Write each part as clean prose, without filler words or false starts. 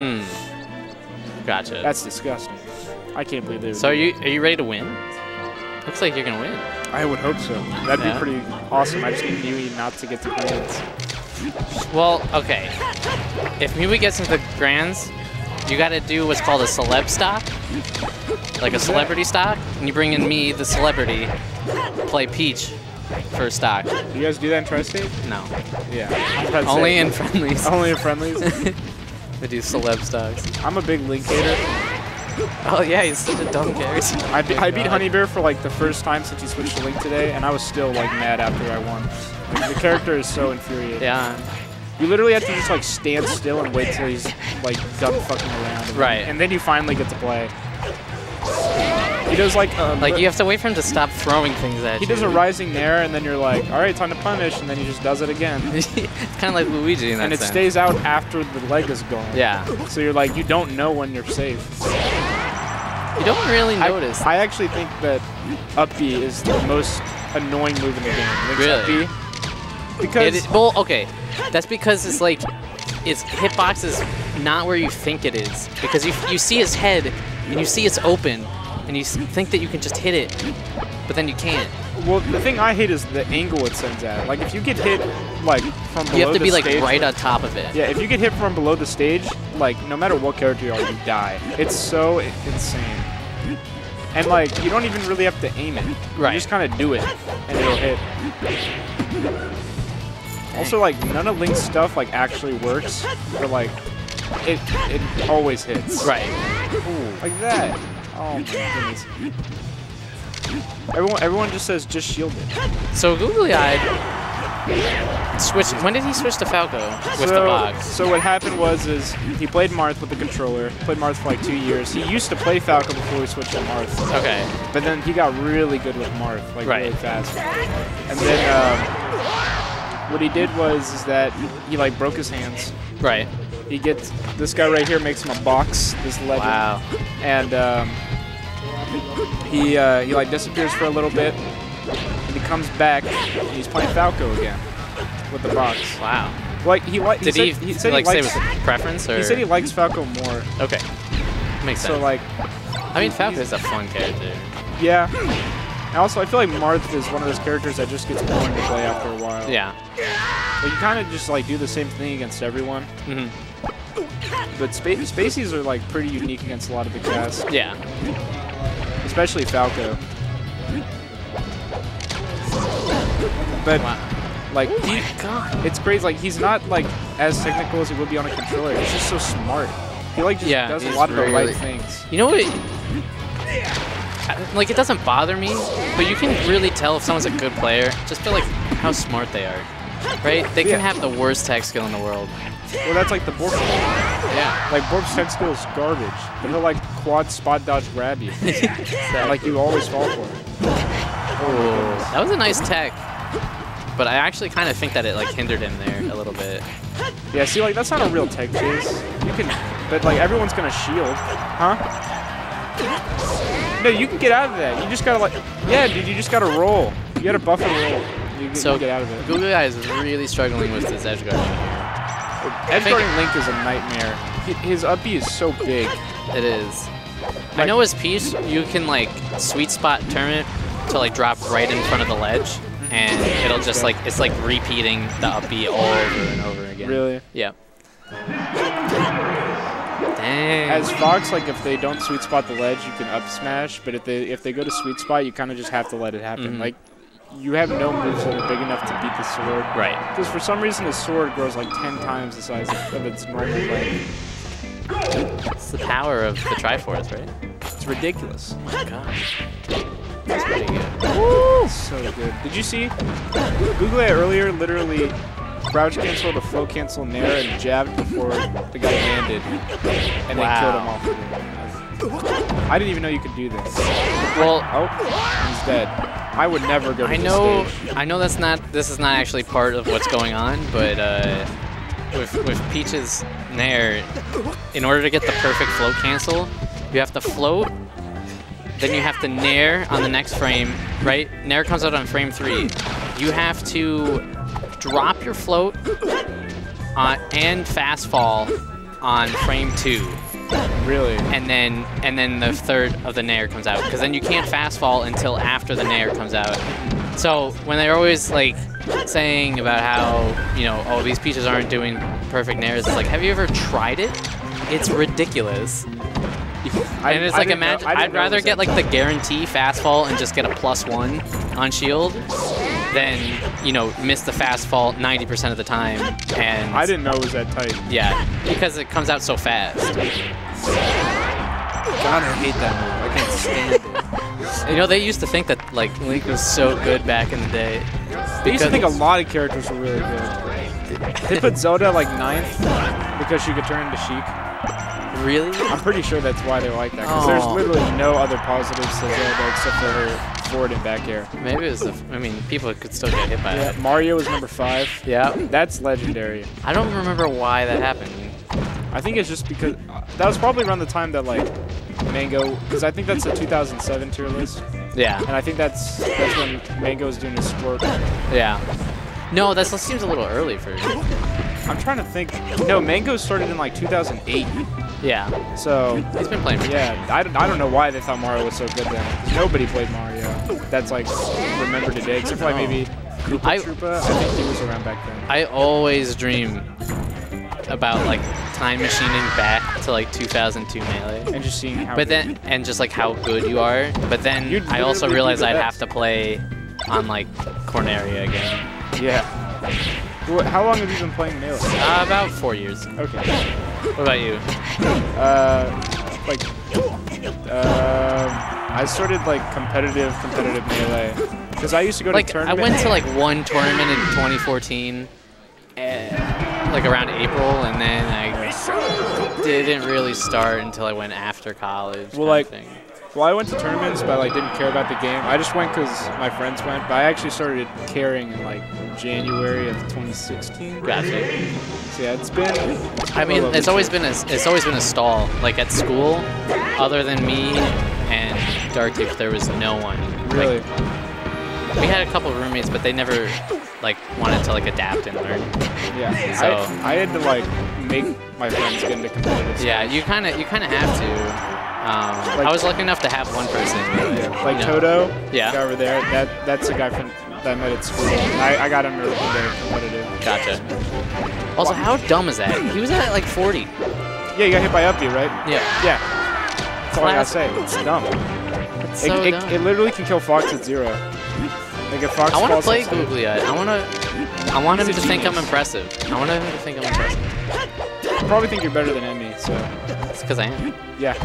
Hmm. Gotcha. That's disgusting. I can't believe they. So are you ready to win? Looks like you're gonna win. I would hope so. That'd be pretty awesome. I just need Mew not to get the grands. Well, okay. If Mew gets into the grands, you gotta do what's called a celeb stock. Like a celebrity stock. And you bring in me, the celebrity, play Peach for stock. Do you guys do that in Tri-State? No. Yeah. Only in friendlies. Only in friendlies? We do celeb stocks. I'm a big Link hater. Oh yeah, he's such a dumb character. I beat Hunybear for like the first time since he switched to Link today, and I was still like mad after I won. Like, the character is so infuriating. Yeah. You literally have to just like stand still and wait till he's like done fucking around. Right. And then you finally get to play. He does like you have to wait for him to stop throwing things at you. He does a rising nair, and then you're like, all right, time to punish, and then he just does it again. It's kind of like Luigi in that and it sense. stays out after the leg is gone. Yeah. So you're like, you don't know when you're safe. You don't really notice. I actually think that up B is the most annoying move in the game. Link's Really? up B. Because well, okay, that's because it's like its hitbox is not where you think it is. Because you see his head and you see it's open, and you think that you can just hit it, but then you can't. Well, the thing I hate is the angle it sends at. Like if you get hit like from below you have to the be like stage, right on top of it. Yeah, if you get hit from below the stage, like no matter what character you are, you die. It's so insane. And like you don't even really have to aim it. Right. You just kind of do it, and it'll hit. Also, like none of Link's stuff like actually works, but like it always hits. Right. Ooh, like that. Oh my goodness. Everyone just says just shield it. So Googlyeyed switched. When did he switch to Falco with the box? So what happened was he played Marth with the controller. Played Marth for like 2 years. He used to play Falco before he switched to Marth. Okay. But then he got really good with Marth, like really fast. And then what he did was that he like broke his hands. Right. He gets this guy right here makes him a box. This legend. Wow. And he like disappears for a little bit, and he comes back, and he's playing Falco again with the box. Wow. Like he Did he said like he say it likes, was a preference, or he said he likes Falco more. Okay, makes sense. So like, I mean, Falco is a fun character. Yeah. And also, I feel like Marth is one of those characters that just gets boring to play after a while. Yeah. Like you kind of just like do the same thing against everyone. Mm-hmm. But Spaceys are like pretty unique against a lot of the cast. Yeah. Especially Falco. But like it's crazy. Like he's not like as technical as he would be on a controller. He's just so smart. He like just does a lot of the right things. You know what? Like it doesn't bother me, but you can really tell if someone's a good player just by like how smart they are. Right? They can have the worst tech skill in the world. Well, that's like the Borb. Yeah. Like Borb's tech skill is garbage, but he'll like quad spot dodge grab you. Like you always fall for it. Oh, that was a nice tech, but I actually kind of think that it like hindered him there a little bit. Yeah. See, like that's not a real tech chase. You can, but like everyone's gonna shield, huh? No, you can get out of that. You just gotta like, yeah, dude. You just gotta roll. You gotta buff and roll. You get out of it. Googlyeyed is really struggling with this edge guarding here. Edge guarding Link is a nightmare. His up B is so big. It is. Like, I know as Peach, you can like sweet spot turn it to like drop right in front of the ledge, and it'll just like it's like repeating the up B all over and over again. Really? Yeah. Dang. As Fox, like if they don't sweet spot the ledge, you can up smash. But if they go to sweet spot, you kind of just have to let it happen. Mm-hmm. Like you have no moves that are big enough to beat the sword. Right. Because for some reason his sword grows like 10 times the size of its normal length. It's the power of the Triforce, right? It's ridiculous. Oh my gosh. That's pretty good. Woo! So good. Did you see? Googlyeyed earlier literally crouch canceled a flow cancel nair and jabbed before the guy landed, and then killed him off the game. I didn't even know you could do this. Well, he's dead. I would never go to this stage. I know this is not actually part of what's going on, but with Peach's nair, in order to get the perfect float cancel, you have to float, then you have to nair on the next frame, right? Nair comes out on frame 3. You have to drop your float and fast fall on frame 2. Really? And then the third of the nair comes out, because then you can't fast fall until after the nair comes out. So when they're always like saying about how, you know, oh, these Peaches aren't doing perfect nairs, it's like, have you ever tried it? It's ridiculous. And it's like, imagine, I'd rather get like the guarantee fast fall and just get a +1 on shield than, you know, miss the fast fall 90% of the time. And I didn't know it was that tight. Yeah, because it comes out so fast. God, I hate that move. I can't stand it. You know, they used to think that like Link was so good back in the day. They used to think a lot of characters were really good. They put Zelda like 9th because she could turn into Sheik. Really? I'm pretty sure that's why they like that, because there's literally no other positives to Zelda except for her forward and back air. Maybe it was I mean, people could still get hit by that. Mario was number 5. Yeah. That's legendary. I don't remember why that happened. I think it's just because that was probably around the time that like Mango, because I think that's a 2007 tier list. Yeah. And I think that's when Mango was doing his sport. Yeah. No, that seems a little early for I'm trying to think. No, Mango started in like 2008. Yeah. So he's been playing for I don't know why they thought Mario was so good then. 'Cause nobody played Mario. That's like remembered today, except for like maybe Koopa Troopa. I think he was around back then. I always dream about like time machining back to like 2002 Melee. And just seeing how and just like how good you are. But then I also realized I'd have to play on like Corneria again. Yeah. How long have you been playing Melee? About 4 years. Okay. What about you? I started like competitive Melee because I used to go to tournaments. I went to like one tournament in 2014, like around April, and then I didn't really start until I went after college. Well, I went to tournaments, but I like didn't care about the game. I just went because my friends went. But I actually started caring in like January of 2016. Gotcha. So yeah, it's been. I mean, it's always been a stall. Like at school, other than me and Darktooth, there was no one. Really. Like, we had a couple of roommates, but they never like wanted to like adapt and learn. Yeah. So I had to like make my friends get into competitive. Yeah, you kind of have to. I was lucky enough to have one person. Like Toto, yeah, guy over there. That's a guy that I met at school. I got him really competitive. Gotcha. Also, how dumb is that? He was at like 40. Yeah, you got hit by up B, right? Yeah. Yeah. That's all I gotta say. It's dumb. It's so dumb. It literally can kill Fox at 0. Like if Fox I want to play Googlyeyed. I want him to think I'm impressive. I want him to think I'm impressive. I probably think you're better than Emmy, so. It's because I am. Yeah.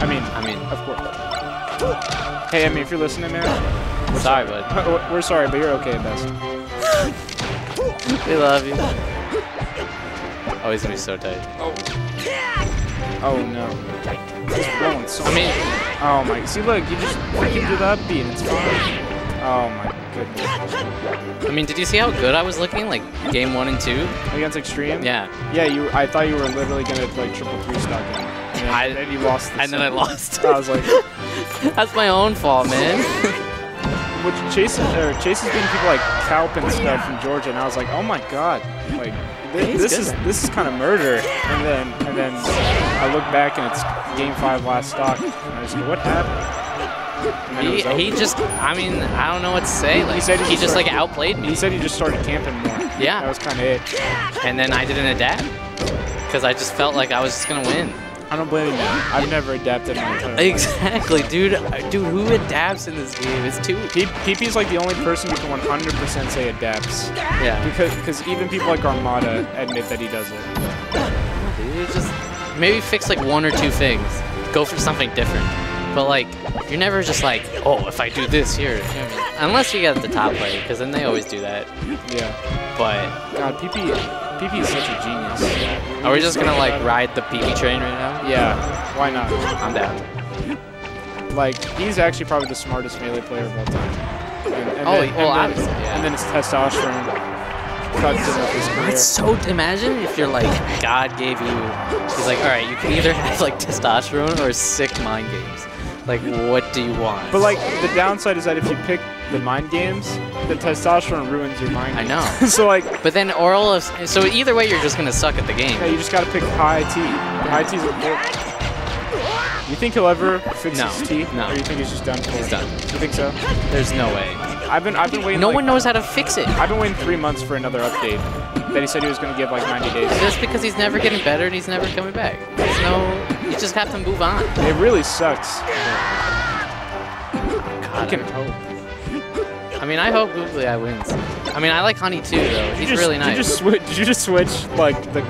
I mean, of course. Hey, Emmy, if you're listening, man. We're sorry, bud. We're sorry, but you're okay at best. We love you. Oh, he's gonna be so tight. Oh no. He's rolling so oh my. See, look, you just freaking do the up B and it's fine. Oh my goodness. I mean, did you see how good I was looking? Like game 1 and 2 against Extreme. Yeah. Yeah. I thought you were literally gonna like triple 3 stock him. And then you lost. And then I lost. I was like, that's my own fault, man. Which Chase is getting people like Calp and stuff from Georgia, and I was like, oh my god, like this is kind of murder. And then I look back and it's game 5 last stock, and I just go, what happened? He just, I mean, I don't know what to say. Like, he just like outplayed me. He said he just started camping more. Yeah. That was kind of it. And then I didn't adapt because I just felt like I was just gonna win. I don't blame you. I've never adapted my entire life. Exactly, dude. Dude, who adapts in this game? It's too. PP's like the only person you can 100% say adapts. Yeah. Because even people like Armada admit that he does it. Dude, just maybe fix like 1 or 2 things. Go for something different. But like, you're never just like, oh, if I do this here. Unless you get the top play, because then they always do that. Yeah. But God, PP is such a genius. Are we just gonna like ride the PP train right now? Yeah. Why not? I'm down. Like, he's actually probably the smartest Melee player of all time. And then his testosterone cuts him off his career. It's so, imagine if you're like, God gave you, he's like, all right, you can either have like testosterone or sick mind games. Like, what do you want? But like, the downside is that if you pick the mind games, the testosterone ruins your mind games. I know. So like, but then oral is, so either way you're just gonna suck at the game. yeah, you just gotta pick high T. High T's important. You think he'll ever fix his T? No. Or you think he's just done for? He's done. You think so? There's no way. I've been waiting. No like, one knows how to fix it. I've been waiting 3 months for another update that he said he was gonna give like 90 days. Just because he's never getting better and he's never coming back. There's no. You just have to move on. It really sucks. God, I can hope. I mean, I hope Googlyeyed wins. I mean, I like Honey too, though. He's really nice. Did you just switch like the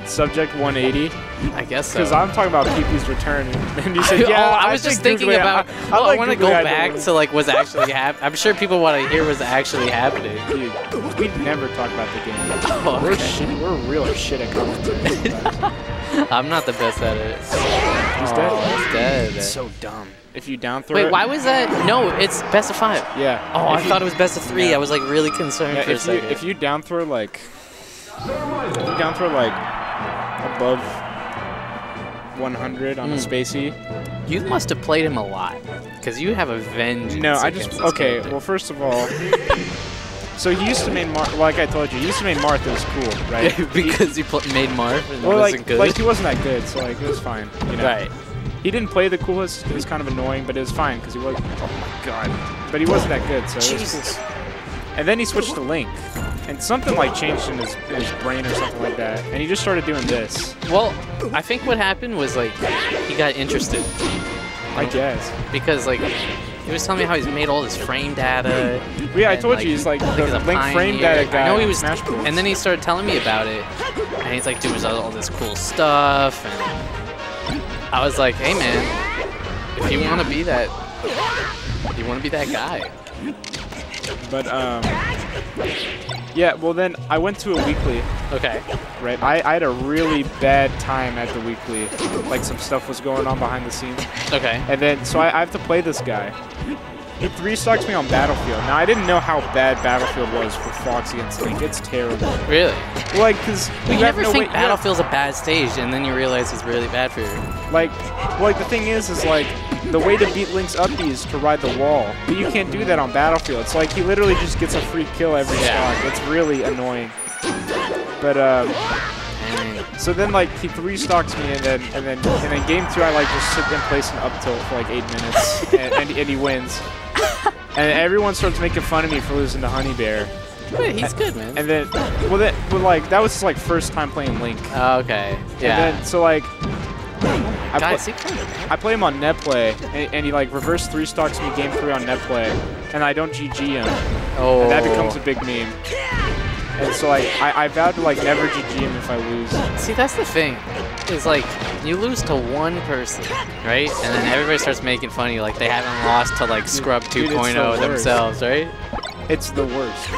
subject 180? I guess so. Because I'm talking about Pee-Pee's return, and you said, yeah. I was just thinking about. I want to go back to like what's actually happening. I'm sure people want to hear what's actually happening. Dude, we never talk about the game. Oh, okay. We're real shit at commentary. I'm not the best at it. He's dead. He's dead. It's so dumb. If you down throw Wait, why was that? No, it's best of 5. Yeah. Oh, I thought it was best of 3. Yeah. I was like really concerned for a second. If you down throw like above 100 on a spacey. You must have played him a lot, because you have a vengeance. No, I against just this okay. character. Well, first of all, so he used to main like I told you, he used to main Marth. It was cool, right? Because you made Marth and well, it wasn't good. Like he wasn't that good, so like it was fine. You know? Right. He didn't play the coolest. It was kind of annoying, but it was fine because he was. Oh my god! But he wasn't that good, so it was cool. And then he switched to Link, and something like changed in his brain or something like that, and he just started doing this. Well, I think what happened was like he got interested. I guess. Because like he was telling me how he's made all this frame data. Yeah, I told you he's like the Link frame data guy. I know he was, Smash Bros. And then he started telling me about it, and he's like, "Dude, all this cool stuff." And I was like, "Hey, man, if you want to be that, guy." But yeah. Well, then I went to a weekly. Okay. Right. I had a really bad time at the weekly. Like some stuff was going on behind the scenes. Okay. And then so I have to play this guy. He 3-stocks me on Battlefield. Now I didn't know how bad Battlefield was for Fox against Link. It's terrible. Really? Like, cause you never think Battlefield's a bad stage, and then you realize it's really bad for you. Like the thing is like the way to beat Link's uppy is to ride the wall, but you can't do that on Battlefield. It's like he literally just gets a free kill every stock. It's really annoying. But so then like he 3-stocks me, and then game 2 I like just sit and place an up tilt for like 8 minutes, and he wins. And everyone starts making fun of me for losing to Hunybear. Wait, he's good, man. And then, well, like that was his like first time playing Link. Oh, okay. Yeah. And then, so like, I play him on netplay, and he like reverse 3-stocks me game 3 on netplay, and I don't GG him. Oh. And that becomes a big meme. And so like, I vowed to like never GG him if I lose. See, that's the thing. Is like, you lose to one person, right? And then everybody starts making fun of you like they haven't lost to like Scrub 2.0 themselves, right? It's the worst.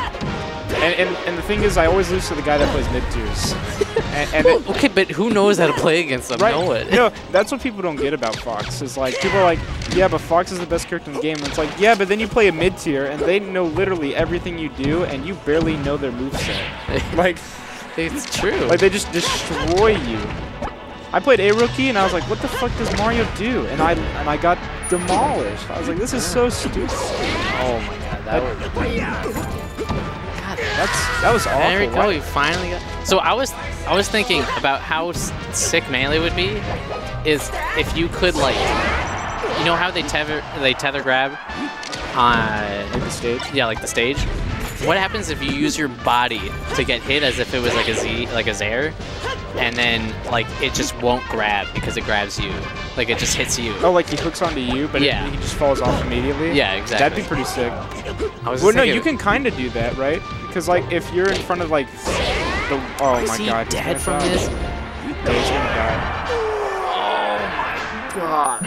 And the thing is, I always lose to the guy that plays mid tiers. Well, okay, but who knows how to play against them? Right? No one. No, that's what people don't get about Fox. Is like people are like, yeah, but Fox is the best character in the game. And it's like, yeah, but then you play a mid tier, and they know literally everything you do, and you barely know their moveset. Like, it's true. Like they just destroy you. I played a rookie, and I was like, what the fuck does Mario do? And I got demolished. I was like, this is so stupid. Oh my god, that was awful. There we go. We finally got. So I was thinking about how sick melee would be, is if you could like, you know how they tether grab on like the stage. Yeah, like the stage. What happens if you use your body to get hit as if it was like a Zaire, and then like it just won't grab because it grabs you, like it just hits you. Oh, like he hooks onto you, but he just falls off immediately. Yeah, exactly. That'd be pretty sick. Well, no, you can kind of do that, right? Because like if you're in front of like the oh my god, he's dead from this. Yeah, he's gonna die. Oh my god.